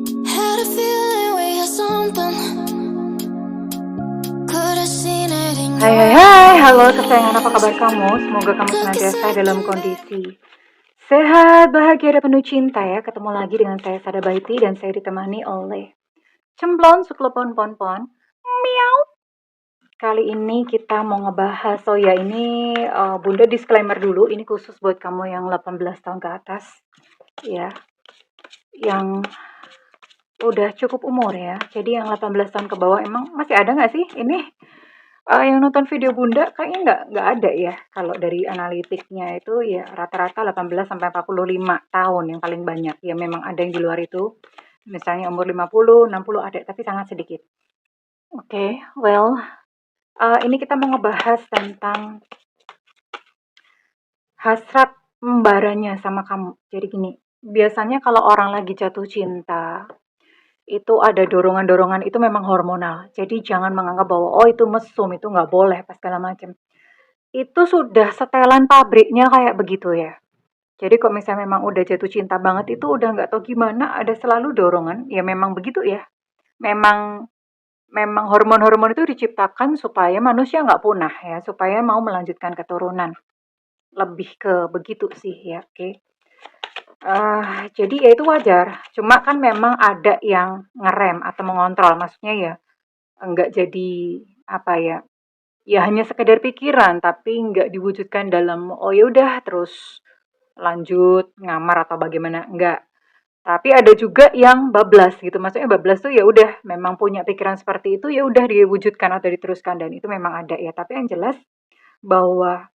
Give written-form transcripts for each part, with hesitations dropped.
Had a feeling we had something. Could have seen it in Hai your hai hai, halo eyes. kesayangan, apa kabar kamu? Semoga kamu senantiasa dalam kondisi sehat, bahagia, dan penuh cinta ya. Ketemu lagi dengan saya Sada Baiti dan saya ditemani oleh Cemplon Suklepon Pon. Miau. Kali ini kita mau ngebahas, oh ya ini Bunda disclaimer dulu, ini khusus buat kamu yang 18 tahun ke atas ya, yang udah cukup umur ya. Jadi yang 18 tahun ke bawah emang masih ada nggak sih ini? Yang nonton video Bunda kayaknya nggak ada ya. Kalau dari analitiknya itu ya rata-rata 18 sampai 45 tahun yang paling banyak. Ya memang ada yang di luar itu. Misalnya umur 50, 60 ada, tapi sangat sedikit. Oke, well, ini kita mau ngebahas tentang hasrat membaranya sama kamu. Jadi gini, biasanya kalau orang lagi jatuh cinta, itu ada dorongan-dorongan itu memang hormonal. Jadi jangan menganggap bahwa oh itu mesum, itu nggak boleh, pas segala macam. Itu sudah setelan pabriknya kayak begitu ya. Jadi kalau misalnya memang udah jatuh cinta banget itu udah nggak tahu gimana, ada selalu dorongan. Ya memang begitu ya. Memang memang hormon-hormon itu diciptakan supaya manusia nggak punah ya, supaya mau melanjutkan keturunan. Lebih ke begitu sih ya, oke. Jadi ya itu wajar. Cuma kan memang ada yang ngerem atau mengontrol. Maksudnya ya enggak jadi apa ya? Ya hanya sekedar pikiran tapi nggak diwujudkan dalam oh ya udah terus lanjut ngamar atau bagaimana enggak. Tapi ada juga yang bablas gitu. Maksudnya bablas tuh ya udah memang punya pikiran seperti itu ya udah diwujudkan atau diteruskan dan itu memang ada ya. Tapi yang jelas bahwa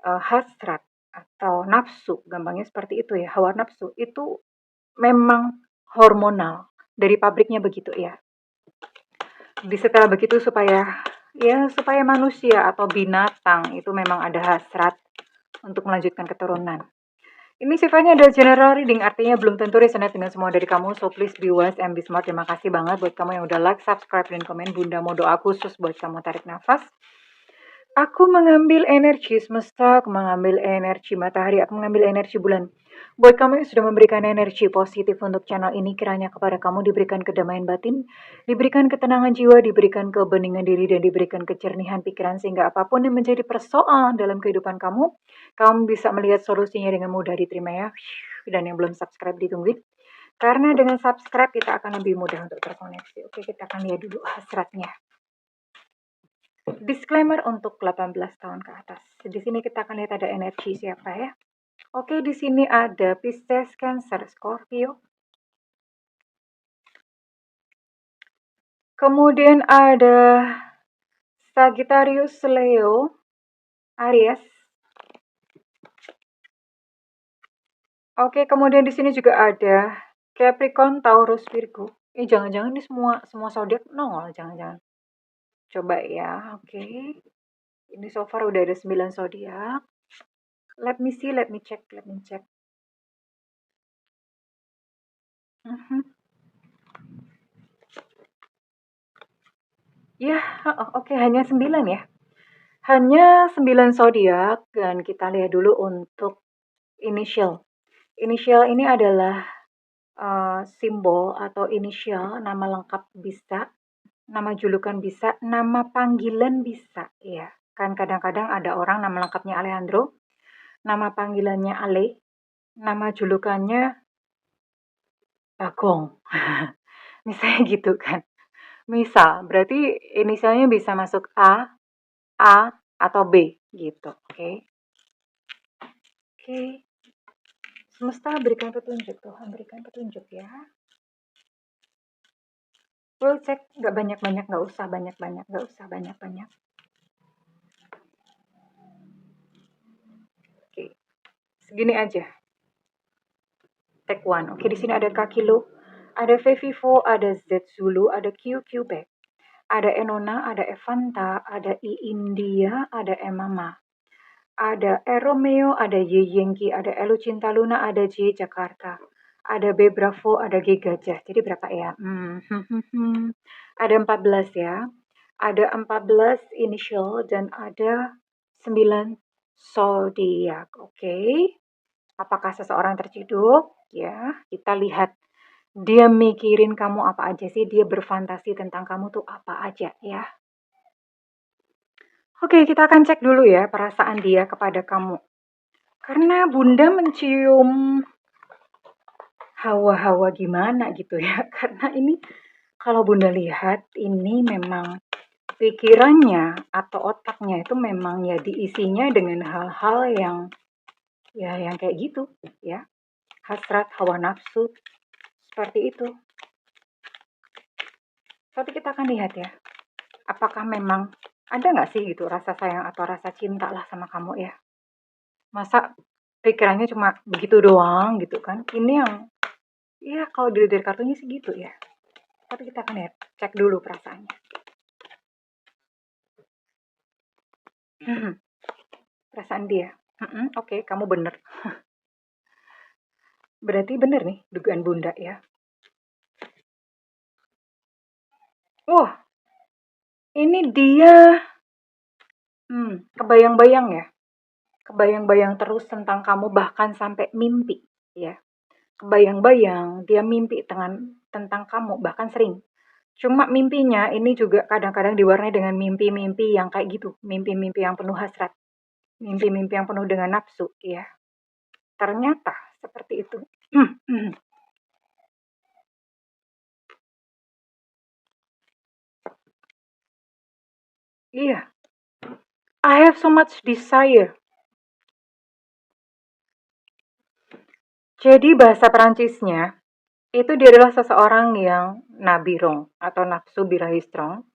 hasrat atau nafsu, gampangnya seperti itu ya, hawa nafsu itu memang hormonal dari pabriknya begitu ya. Setelah begitu supaya manusia atau binatang itu memang ada hasrat untuk melanjutkan keturunan. Ini sifatnya adalah general reading, artinya belum tentu resonate dengan semua dari kamu, so please be wise and be smart. Terima kasih banget buat kamu yang udah like, subscribe, dan komen. Bunda mau doa khusus buat kamu, tarik nafas. Aku mengambil energi semesta, aku mengambil energi matahari, aku mengambil energi bulan. Buat kamu yang sudah memberikan energi positif untuk channel ini, kiranya kepada kamu diberikan kedamaian batin, diberikan ketenangan jiwa, diberikan kebeningan diri, dan diberikan kejernihan pikiran, sehingga apapun yang menjadi persoalan dalam kehidupan kamu, kamu bisa melihat solusinya dengan mudah. Diterima ya. Dan yang belum subscribe ditungguin. Karena dengan subscribe kita akan lebih mudah untuk terkoneksi. Oke, kita akan lihat dulu hasratnya. Disclaimer untuk 18 tahun ke atas. Di sini kita akan lihat ada energi siapa ya. Oke, di sini ada Pisces, Cancer, Scorpio. Kemudian ada Sagittarius, Leo, Aries. Oke, kemudian di sini juga ada Capricorn, Taurus, Virgo. Jangan-jangan ini semua zodiak nongol, jangan-jangan. Coba ya, oke. Ini so far udah ada 9 zodiak. Let me see, let me check. Ya, oke, hanya 9 ya. Hanya 9 zodiak dan kita lihat dulu untuk inisial. Inisial ini adalah simbol atau inisial, nama lengkap bisa, nama julukan bisa, nama panggilan bisa ya. Kan kadang-kadang ada orang nama lengkapnya Alejandro, nama panggilannya Ale, nama julukannya Bagong. Misalnya gitu kan. Misal, berarti inisialnya bisa masuk A atau B gitu. Oke. Semesta berikan petunjuk, Tuhan berikan petunjuk ya. Full check, nggak banyak-banyak, nggak usah banyak-banyak. Oke, segini aja. Take one. Oke, di sini ada Kakilo, ada Vevivo, ada Z Zulu, ada QQ Back, ada Enona, ada Evanta, ada I India, ada Emama, ada E Romeo, ada Y Yengki, ada Elu Cinta Luna, ada J Jakarta, ada B Bravo, ada G Gajah. Jadi berapa ya? Ada 14 ya. Ada 14 initial dan ada 9 zodiak. Oke. Apakah seseorang terciduk? Ya, kita lihat Dia mikirin kamu apa aja sih, dia berfantasi tentang kamu tuh apa aja ya. Oke, kita akan cek dulu ya perasaan dia kepada kamu. Karena Bunda mencium hawa-hawa gimana gitu ya. Karena ini kalau Bunda lihat ini memang pikirannya atau otaknya itu memang ya diisinya dengan hal-hal yang ya yang kayak gitu ya. Hasrat, hawa nafsu, seperti itu. Tapi kita akan lihat ya, apakah memang ada nggak sih gitu rasa sayang atau rasa cinta lah sama kamu ya. Masa pikirannya cuma begitu doang gitu kan. Ini yang ya kalau dilihat dari kartunya sih gitu ya. Tapi kita akan lihat, cek dulu perasaannya. Perasaan dia. Oke, kamu bener. Berarti bener nih dugaan Bunda ya. Wah, ini dia kebayang-bayang ya. Kebayang-bayang terus tentang kamu bahkan sampai mimpi ya. Kebayang-bayang dia mimpi tentang kamu bahkan sering. Cuma mimpinya ini juga kadang-kadang diwarnai dengan mimpi-mimpi yang kayak gitu, mimpi-mimpi yang penuh hasrat, mimpi-mimpi yang penuh dengan nafsu ya. Ternyata seperti itu. Iya, I have so much desire. Jadi bahasa Perancisnya itu dia adalah seseorang yang nabirong atau nafsu birahi strong,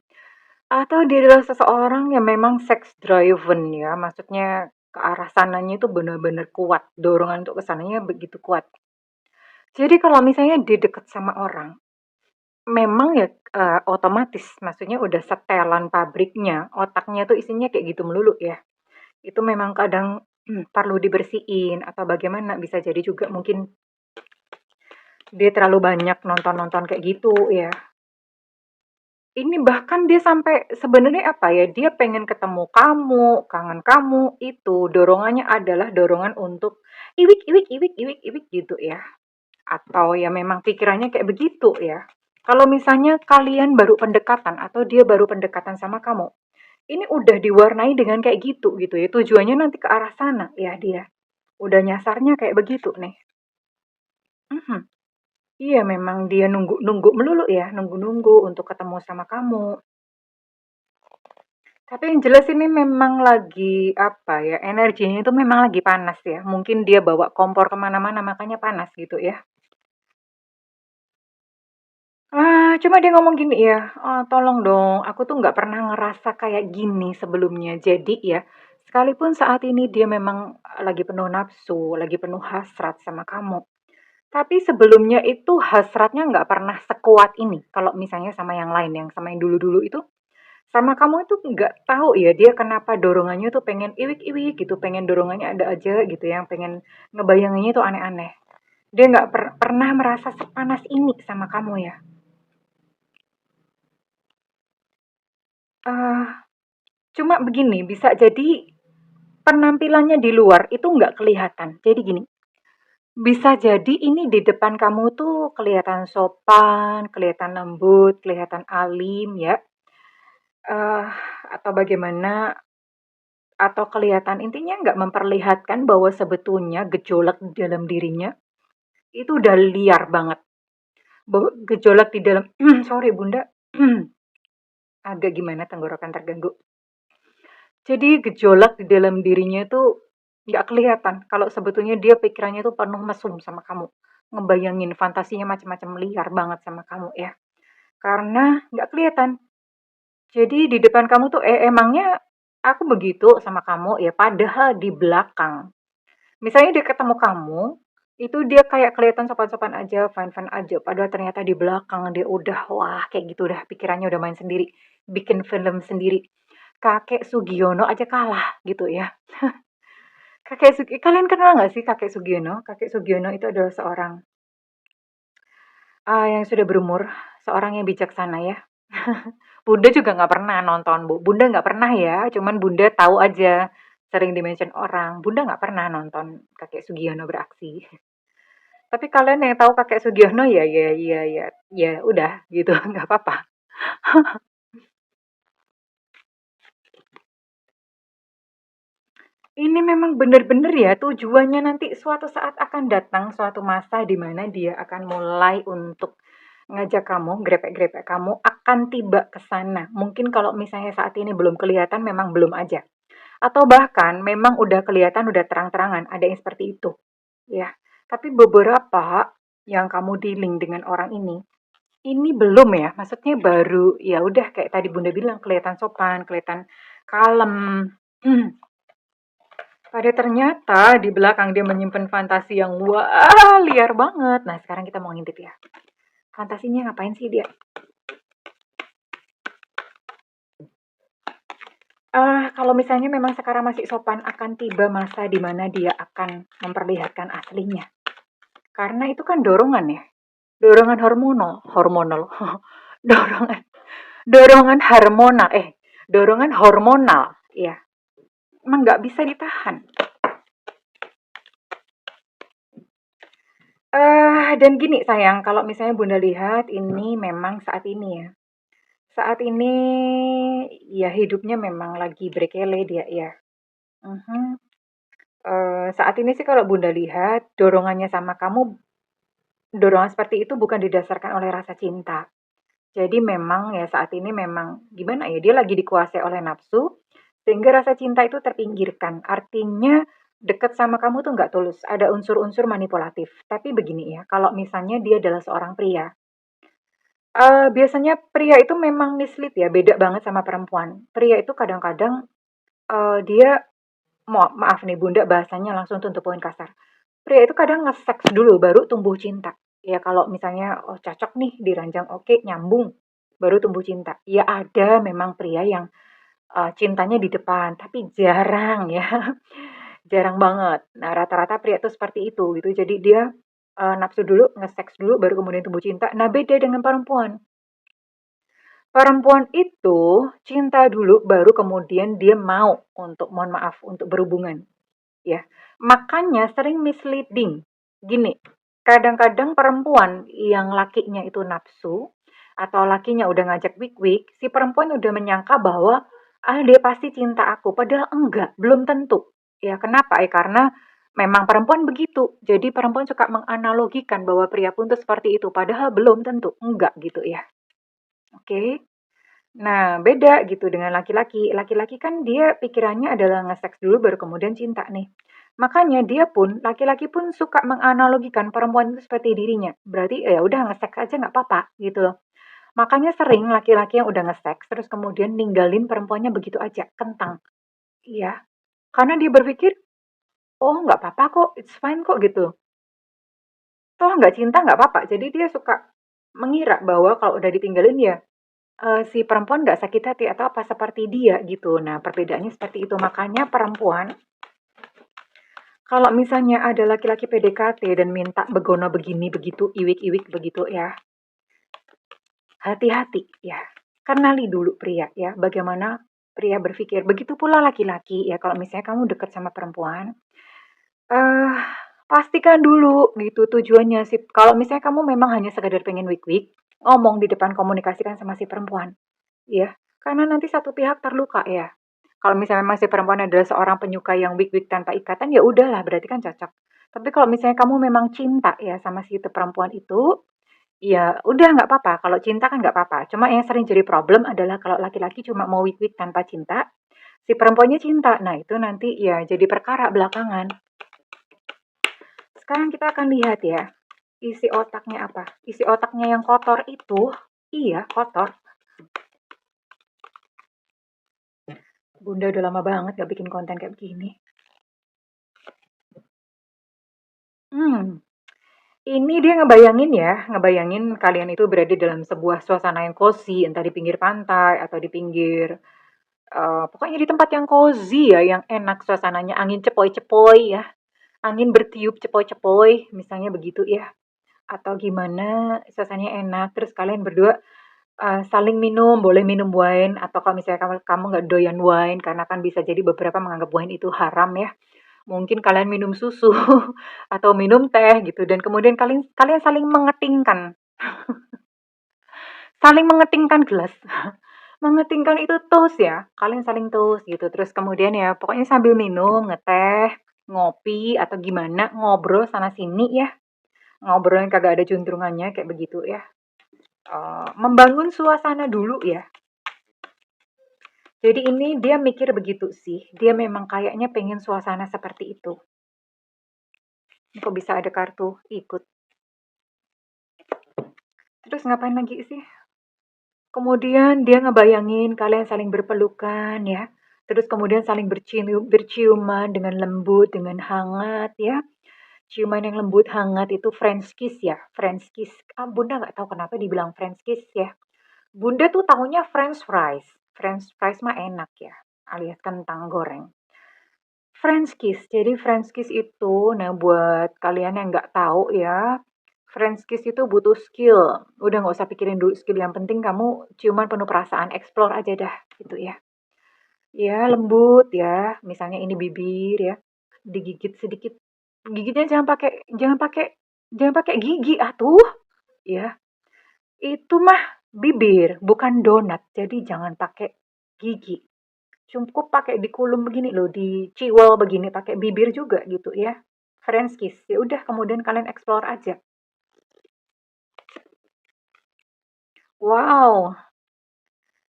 atau dia adalah seseorang yang memang sex driven ya, maksudnya ke arah sananya itu benar-benar kuat, dorongan untuk ke sananya begitu kuat. Jadi kalau misalnya dia deket sama orang, memang ya otomatis, maksudnya udah setelan pabriknya, otaknya tuh isinya kayak gitu melulu ya. Itu memang kadang perlu dibersihin atau bagaimana, bisa jadi juga mungkin dia terlalu banyak nonton-nonton kayak gitu ya. Ini bahkan dia sampai sebenarnya apa ya, dia pengen ketemu kamu, kangen kamu, itu dorongannya adalah dorongan untuk iwik iwik iwik iwik iwik gitu ya. Atau ya memang pikirannya kayak begitu ya. Kalau misalnya kalian baru pendekatan atau dia baru pendekatan sama kamu, ini udah diwarnai dengan kayak gitu ya. Tujuannya nanti ke arah sana ya dia. Udah nyasarnya kayak begitu nih. Mhm. Iya, memang dia nunggu-nunggu melulu ya, nunggu-nunggu untuk ketemu sama kamu. Tapi yang jelas ini memang lagi apa ya, energinya itu memang lagi panas ya. Mungkin dia bawa kompor kemana-mana makanya panas gitu ya. Cuma dia ngomong gini ya, "Tolong dong, aku tuh nggak pernah ngerasa kayak gini sebelumnya." Jadi ya, sekalipun saat ini dia memang lagi penuh nafsu, lagi penuh hasrat sama kamu. Tapi sebelumnya itu hasratnya nggak pernah sekuat ini. Kalau misalnya sama yang lain, yang sama yang dulu-dulu itu, sama kamu itu nggak tahu ya dia kenapa dorongannya tuh pengen iwik-iwik gitu, pengen dorongannya ada aja gitu, yang pengen ngebayanginnya tuh aneh-aneh. Dia nggak pernah merasa sepanas ini sama kamu ya. Eh, Cuma begini, bisa jadi penampilannya di luar itu nggak kelihatan. Jadi gini, bisa jadi ini di depan kamu tuh kelihatan sopan, kelihatan lembut, kelihatan alim ya. Eh, atau bagaimana, atau kelihatan intinya nggak memperlihatkan bahwa sebetulnya gejolak di dalam dirinya itu udah liar banget. Bahwa gejolak di dalam sorry Bunda, agak gimana tenggorokan terganggu. Jadi gejolak di dalam dirinya itu nggak kelihatan kalau sebetulnya dia pikirannya tuh penuh mesum sama kamu. Ngebayangin fantasinya macam-macam liar banget sama kamu ya. Karena nggak kelihatan. Jadi di depan kamu tuh emangnya aku begitu sama kamu ya, padahal di belakang. Misalnya dia ketemu kamu, itu dia kayak kelihatan sopan-sopan aja, fine-fine aja, padahal ternyata di belakang dia udah wah kayak gitu udah pikirannya udah main sendiri, bikin film sendiri. Kakek Sugiono aja kalah gitu ya. Kalian kenal nggak sih Kakek Sugiono? Kakek Sugiono itu adalah seorang yang sudah berumur, seorang yang bijaksana ya. Bunda juga nggak pernah nonton, Bu. Bunda nggak pernah ya, cuman Bunda tahu aja, sering di-mention orang. Bunda nggak pernah nonton Kakek Sugiono beraksi. Tapi kalian yang tahu Kakek Sugiono ya ya ya ya ya udah gitu, nggak apa-apa. Ini memang benar-benar ya tujuannya nanti suatu saat akan datang suatu masa di mana dia akan mulai untuk ngajak kamu, grepek-grepek kamu akan tiba ke sana. Mungkin kalau misalnya saat ini belum kelihatan memang belum aja. Atau bahkan memang udah kelihatan udah terang-terangan ada yang seperti itu. Ya. Tapi beberapa yang kamu dealing dengan orang ini belum ya. Maksudnya baru ya udah kayak tadi Bunda bilang kelihatan sopan, kelihatan kalem. Pada ternyata di belakang dia menyimpan fantasi yang wah liar banget. Nah sekarang kita mau ngintip ya. Fantasinya ngapain sih dia? Kalau misalnya memang sekarang masih sopan, akan tiba masa di mana dia akan memperlihatkan aslinya. Karena itu kan dorongan ya. Dorongan hormonal, hormonal. dorongan dorongan hormonal, dorongan hormonal. Ya, emang nggak bisa ditahan. Dan gini sayang, kalau misalnya Bunda lihat ini memang saat ini ya. Saat ini ya hidupnya memang lagi berkele dia ya. Mhm. Saat ini sih kalau Bunda lihat dorongannya sama kamu, dorongan seperti itu bukan didasarkan oleh rasa cinta. Jadi memang ya saat ini memang gimana ya, dia lagi dikuasai oleh nafsu, sehingga rasa cinta itu terpinggirkan. Artinya deket sama kamu tuh nggak tulus, ada unsur-unsur manipulatif. Tapi begini ya, kalau misalnya dia adalah seorang pria, biasanya pria itu memang mislead ya, beda banget sama perempuan. Pria itu kadang-kadang dia maaf nih Bunda bahasanya langsung to the point kasar. Pria itu kadang nge-seks dulu baru tumbuh cinta. Ya kalau misalnya oh cocok nih diranjang oke nyambung baru tumbuh cinta. Ya ada memang pria yang cintanya di depan tapi jarang ya. Jarang banget. Nah, rata-rata pria itu seperti itu gitu. Jadi dia nafsu dulu, nge-seks dulu baru kemudian tumbuh cinta. Nah, beda dengan perempuan. Perempuan itu cinta dulu baru kemudian dia mau untuk mohon maaf untuk berhubungan ya. Makanya sering misleading. Gini, kadang-kadang perempuan yang lakinya itu nafsu atau lakinya udah ngajak wik-wik, si perempuan udah menyangka bahwa dia pasti cinta aku, padahal enggak, belum tentu. Ya, kenapa? Karena memang perempuan begitu. Jadi perempuan suka menganalogikan bahwa pria pun tuh seperti itu, padahal belum tentu, enggak gitu ya. Oke. Nah, beda gitu dengan laki-laki. Laki-laki kan dia pikirannya adalah nge-seks dulu baru kemudian cinta nih. Makanya dia pun, laki-laki pun suka menganalogikan perempuan itu seperti dirinya. Berarti ya udah nge-seks aja nggak apa-apa gitu loh. Makanya sering laki-laki yang udah nge-seks terus kemudian ninggalin perempuannya begitu aja, kentang. Iya, karena dia berpikir, oh nggak apa-apa kok, it's fine kok gitu. Toh nggak cinta nggak apa-apa. Jadi dia suka mengira bahwa kalau udah ditinggalin ya si perempuan nggak sakit hati atau apa seperti dia gitu. Nah, perbedaannya seperti itu. Makanya perempuan, kalau misalnya ada laki-laki PDKT dan minta begono begini begitu, iwik-iwik begitu ya, hati-hati ya. Kenali dulu pria ya, bagaimana pria berpikir. Begitu pula laki-laki ya, kalau misalnya kamu dekat sama perempuan, eh pastikan dulu gitu tujuannya sih. Kalau misalnya kamu memang hanya sekedar pengen wik-wik, ngomong di depan komunikasikan sama si perempuan. Iya, karena nanti satu pihak terluka ya. Kalau misalnya memang si perempuan adalah seorang penyuka yang wik-wik tanpa ikatan, ya udahlah berarti kan cocok. Tapi kalau misalnya kamu memang cinta ya sama si itu perempuan itu, ya udah nggak apa-apa. Kalau cinta kan nggak apa-apa. Cuma yang sering jadi problem adalah kalau laki-laki cuma mau wik-wik tanpa cinta, si perempuannya cinta. Nah itu nanti ya jadi perkara belakangan. Sekarang kita akan lihat ya, isi otaknya apa. Isi otaknya yang kotor itu, iya kotor. Bunda udah lama banget gak bikin konten kayak begini. Hmm, ini dia ngebayangin ya, ngebayangin kalian itu berada dalam sebuah suasana yang cozy, entah di pinggir pantai atau di pinggir, pokoknya di tempat yang cozy ya, yang enak suasananya, angin cepoi-cepoi ya, angin bertiup cepoi-cepoi, misalnya begitu ya. Atau gimana, suasananya enak, terus kalian berdua saling minum, boleh minum wine, atau kalau misalnya kamu nggak doyan wine, karena kan bisa jadi beberapa menganggap wine itu haram ya. Mungkin kalian minum susu atau minum teh gitu dan kemudian kalian kalian saling mengetingkan, saling mengetingkan gelas. Mengetingkan itu toast ya, kalian saling toast gitu. Terus kemudian ya pokoknya sambil minum, ngeteh, ngopi atau gimana, ngobrol sana sini ya. Ngobrol yang kagak ada juntrungannya kayak begitu ya. Membangun suasana dulu ya. Jadi ini dia mikir begitu sih. Dia memang kayaknya pengen suasana seperti itu. Kok bisa ada kartu ikut? Terus ngapain lagi sih? Kemudian dia ngebayangin kalian saling berpelukan ya. Terus kemudian saling berciuman dengan lembut, dengan hangat ya. Ciuman yang lembut hangat itu French kiss ya. French kiss. Bunda nggak tahu kenapa dibilang French kiss ya. Bunda tuh tahunya French fries. French fries mah enak ya. Alias kentang goreng. French kiss. Jadi French kiss itu, nah buat kalian yang nggak tahu ya, French kiss itu butuh skill. Udah nggak usah pikirin dulu skill. Yang penting kamu ciuman penuh perasaan, explore aja dah, gitu ya. Ya lembut ya. Misalnya ini bibir ya, digigit sedikit. Gigitnya jangan pakai gigi atuh, ya. Itu mah bibir, bukan donat. Jadi jangan pakai gigi. Cukup pakai dikulum begini loh, diciwel begini pakai bibir juga gitu ya. French kiss. Ya udah kemudian kalian explore aja. Wow,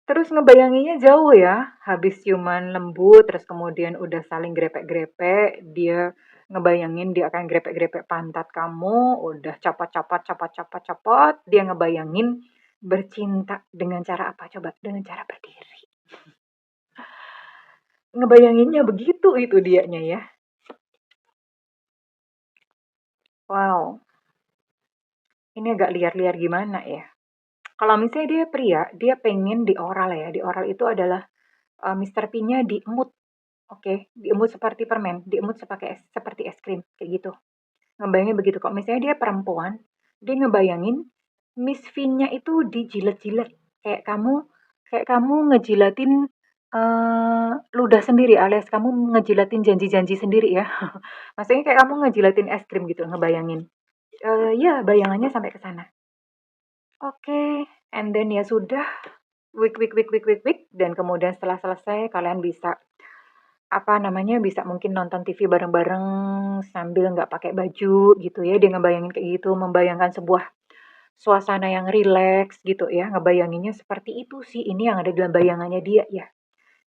terus ngebayanginnya jauh ya. Habis ciuman lembut terus kemudian udah saling grepek-grepek, dia ngebayangin dia akan grepek-grepek pantat kamu, udah capot-capot capot-capot capot, dia ngebayangin bercinta dengan cara apa coba? Dengan cara berdiri. Ngebayanginnya begitu itu dianya ya. Wow, ini agak liar-liar gimana ya? Kalau misalnya dia pria, dia pengen di oral ya. Di oral itu adalah Mr. P-nya diemut, oke, diemut seperti permen, diemut seperti es krim, kayak gitu. Ngebayangin begitu. Kalau misalnya dia perempuan, dia ngebayangin Miss V-nya itu dijilat-jilat, kayak kamu ngejilatin ludah sendiri, alias kamu ngejilatin janji-janji sendiri ya. Maksudnya kayak kamu ngejilatin es krim gitu, ngebayangin. Ya, bayangannya sampai ke sana. Oke, and then ya sudah, week, dan kemudian setelah selesai kalian bisa apa namanya bisa mungkin nonton TV bareng-bareng sambil nggak pakai baju gitu ya. Dia ngebayangin kayak gitu, membayangkan sebuah suasana yang rileks gitu ya. Ngebayanginnya seperti itu sih. Ini yang ada dalam bayangannya dia ya.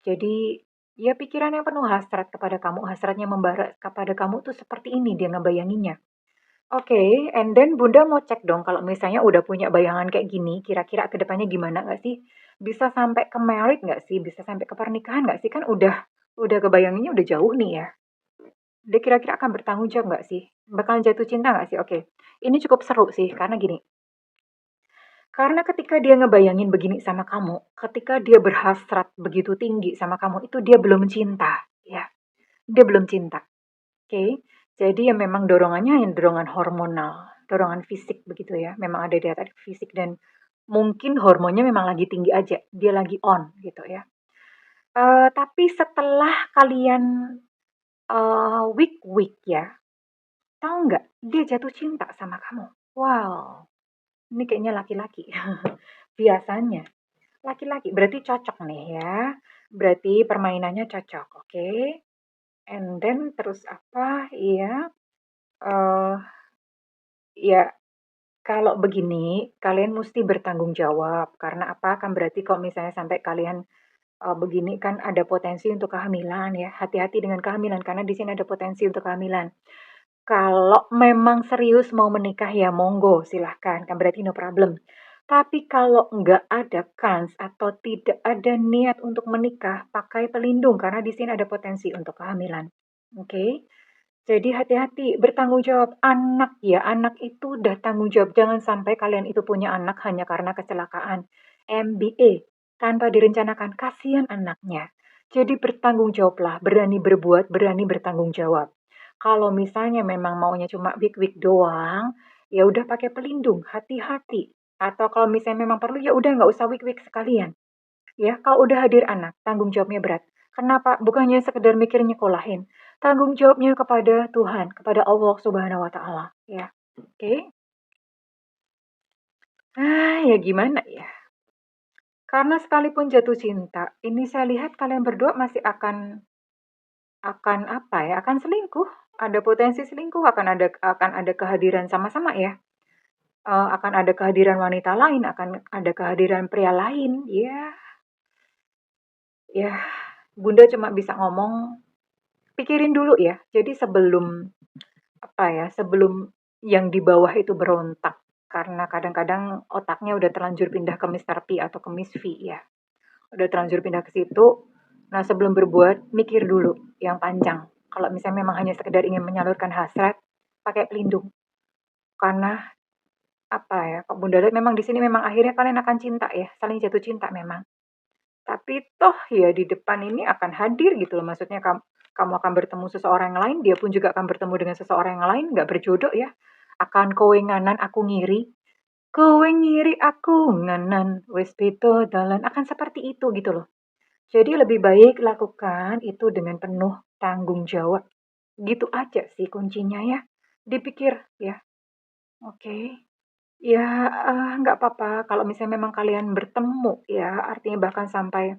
Jadi ya pikiran yang penuh hasrat kepada kamu, hasratnya membara kepada kamu tuh seperti ini dia ngebayanginnya. Oke, and then Bunda mau cek dong kalau misalnya udah punya bayangan kayak gini, kira-kira ke depannya gimana nggak sih? Bisa sampai ke married nggak sih? Bisa sampai ke pernikahan nggak sih? Kan udah kebayanginnya udah jauh nih ya. Dia kira-kira akan bertanggung jawab nggak sih? Bakalan jatuh cinta nggak sih? Oke, ini cukup seru sih karena gini. Karena ketika dia ngebayangin begini sama kamu, ketika dia berhasrat begitu tinggi sama kamu, itu dia belum cinta, ya. Dia belum cinta. Oke, jadi ya memang dorongannya yang dorongan hormonal, dorongan fisik begitu ya. Memang ada di atas fisik dan mungkin hormonnya memang lagi tinggi aja, dia lagi on gitu ya. Tapi setelah kalian week-week ya, tahu nggak dia jatuh cinta sama kamu. Wow, ini kayaknya laki-laki. Biasanya laki-laki, berarti cocok nih ya. Berarti permainannya cocok, oke? And then terus apa? Iya, eh ya kalau begini, kalian mesti bertanggung jawab. Karena apa? Kan berarti kalau misalnya sampai kalian begini kan ada potensi untuk kehamilan ya. Hati-hati dengan kehamilan karena di sini ada potensi untuk kehamilan. Kalau memang serius mau menikah ya monggo silahkan, kan berarti no problem. Tapi kalau nggak ada kans atau tidak ada niat untuk menikah, pakai pelindung karena di sini ada potensi untuk kehamilan. Oke? Jadi hati-hati, bertanggung jawab. Anak ya, anak itu udah tanggung jawab. Jangan sampai kalian itu punya anak hanya karena kecelakaan. MBA, tanpa direncanakan, kasihan anaknya. Jadi bertanggung jawablah, berani berbuat, berani bertanggung jawab. Kalau misalnya memang maunya cuma wik-wik doang, ya udah pakai pelindung, hati-hati. Atau kalau misalnya memang perlu, ya udah nggak usah wik-wik sekalian. Ya, kalau udah hadir anak, tanggung jawabnya berat. Kenapa? Bukannya sekedar mikir nyekolahin, tanggung jawabnya kepada Tuhan, kepada Allah Subhanahu wa Ta'ala, ya. Oke. Ya gimana ya? Karena sekalipun jatuh cinta, ini saya lihat kalian berdua masih akan apa ya? Akan selingkuh. Ada potensi selingkuh, akan ada kehadiran sama-sama ya. Akan ada kehadiran wanita lain, akan ada kehadiran pria lain. Ya, Bunda cuma bisa ngomong, pikirin dulu ya. Jadi sebelum yang di bawah itu berontak, karena kadang-kadang otaknya udah terlanjur pindah ke Mr. P atau ke Miss V ya. Udah terlanjur pindah ke situ. Nah, sebelum berbuat, mikir dulu yang panjang. Kalau misalnya memang hanya sekedar ingin menyalurkan hasrat, pakai pelindung. Karena apa ya, Kak Bunda lihat memang di sini memang akhirnya kalian akan cinta ya, saling jatuh cinta memang. Tapi toh ya di depan ini akan hadir gitu loh, maksudnya kamu akan bertemu seseorang yang lain, dia pun juga akan bertemu dengan seseorang yang lain, nggak berjodoh ya. Akan kowe nganan aku ngiri, kowe ngiri aku nganan, wes beda dalan, akan seperti itu gitu loh. Jadi lebih baik lakukan itu dengan penuh tanggung jawab. Gitu aja sih kuncinya ya. Dipikir ya. Oke. Ya, nggak apa-apa kalau misalnya memang kalian bertemu ya, artinya bahkan sampai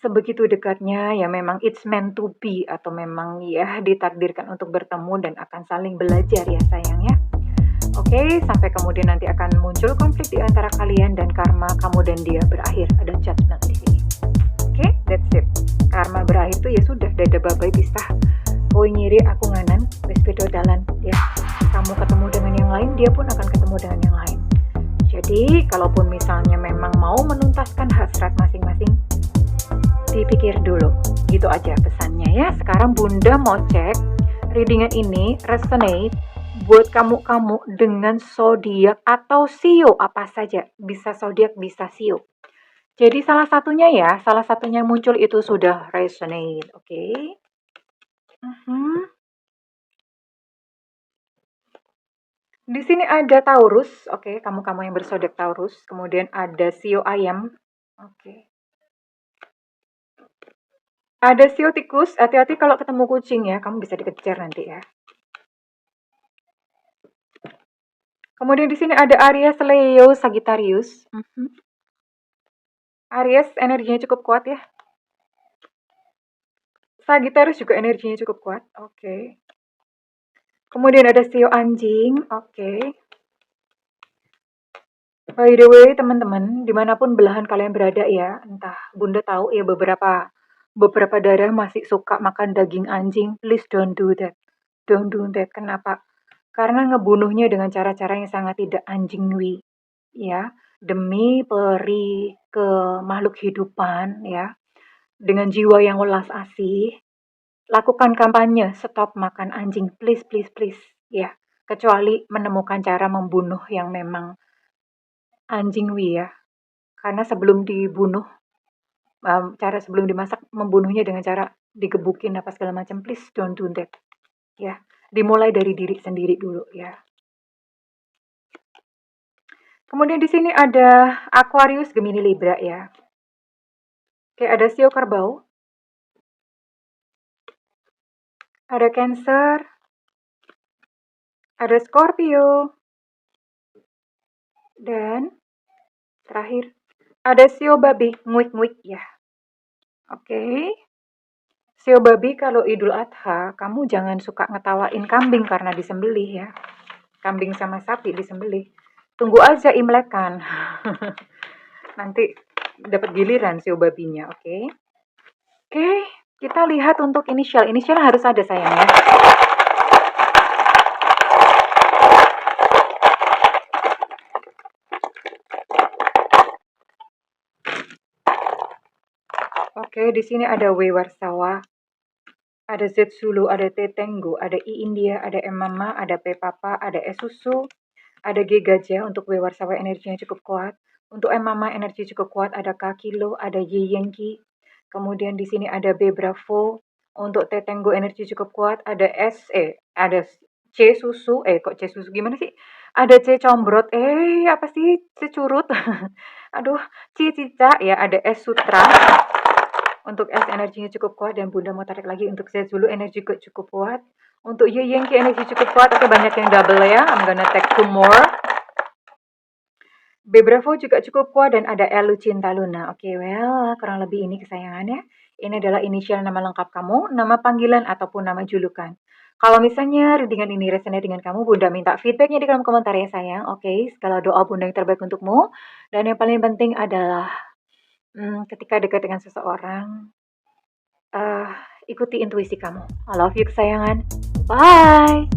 sebegitu dekatnya, ya memang it's meant to be atau memang ya ditakdirkan untuk bertemu dan akan saling belajar ya sayang ya. Oke, sampai kemudian nanti akan muncul konflik di antara kalian dan karma kamu dan dia berakhir. Ada judgment di sini. Oke, that's it. Karma berakhir tuh ya sudah, dada babai pisah. Kowe ngiri aku nganan, wis beda dalan ya. Kamu ketemu dengan yang lain, dia pun akan ketemu dengan yang lain. Jadi, kalaupun misalnya memang mau menuntaskan hasrat masing-masing, dipikir dulu. Gitu aja pesannya ya. Sekarang Bunda mau cek readingan ini resonate buat kamu-kamu dengan zodiak atau sio apa saja. Bisa zodiak, bisa sio. Jadi salah satunya yang muncul itu sudah resonate, oke? Di sini ada Taurus, oke, kamu-kamu yang berzodiak Taurus. Kemudian ada sio ayam, oke. Ada sio tikus, hati-hati kalau ketemu kucing ya, kamu bisa dikejar nanti ya. Kemudian di sini ada Aries, Leo, Sagittarius. Aries energinya cukup kuat ya. Sagittarius juga energinya cukup kuat, oke. Kemudian ada sio anjing, oke. By the way, teman-teman, dimanapun belahan kalian berada ya, entah Bunda tahu ya beberapa daerah masih suka makan daging anjing. Please don't do that. Don't do that. Kenapa? Karena ngebunuhnya dengan cara-cara yang sangat tidak anjingwi, ya, demi peri ke makhluk hidupan, ya, dengan jiwa yang welas asih. Lakukan kampanye stop makan anjing, please, please, please, ya. Kecuali menemukan cara membunuh yang memang anjingwi ya. Karena sebelum dibunuh, cara sebelum dimasak, membunuhnya dengan cara digebukin apa segala macam, please don't do that. Ya, dimulai dari diri sendiri dulu ya. Kemudian di sini ada Aquarius, Gemini, Libra ya. Oke, ada Sio Kerbau. Ada Cancer. Ada Scorpio. Dan terakhir ada Sio Babi, nguik-nguik ya. Oke. Sio Babi, kalau Idul Adha, kamu jangan suka ngetawain kambing karena disembelih ya. Kambing sama sapi disembelih. Tunggu aja Imlekan. Nanti dapat giliran Sio Babinya, oke? Oke, kita lihat untuk inisial. Inisial harus ada sayang ya. Oke, di sini ada W Warsawa, ada Z Zulu, ada T Tenggo, ada I India, ada M Mama, ada P Papa, ada S Susu, ada G Gajah. Untuk W Warsawa energinya cukup kuat. Untuk M Mama energi cukup kuat, ada K Kilo, ada Y Yankee. Kemudian di sini ada B Bravo. Untuk T Tenggo energi cukup kuat, ada ada C Susu, kok C Susu gimana sih? Ada C Combrot, apa sih? C Curut. Aduh, C Cica ya, ada S Sutra. Untuk S energinya cukup kuat dan Bunda mau tarik lagi untuk Z dulu energi juga cukup kuat. Untuk Y Yankee energi cukup kuat. Oke, banyak yang double ya. I'm gonna take 2 more. B Bravo juga cukup kuat dan ada L Lucinta Luna. Oke, well, kurang lebih ini kesayangannya. Ini adalah inisial nama lengkap kamu, nama panggilan ataupun nama julukan. Kalau misalnya readingan ini resonate dengan kamu, Bunda minta feedbacknya di kolom komentar ya sayang. Oke, segala doa Bunda yang terbaik untukmu. Dan yang paling penting adalah ketika dekat dengan seseorang, ikuti intuisi kamu. I love you kesayangan. Bye.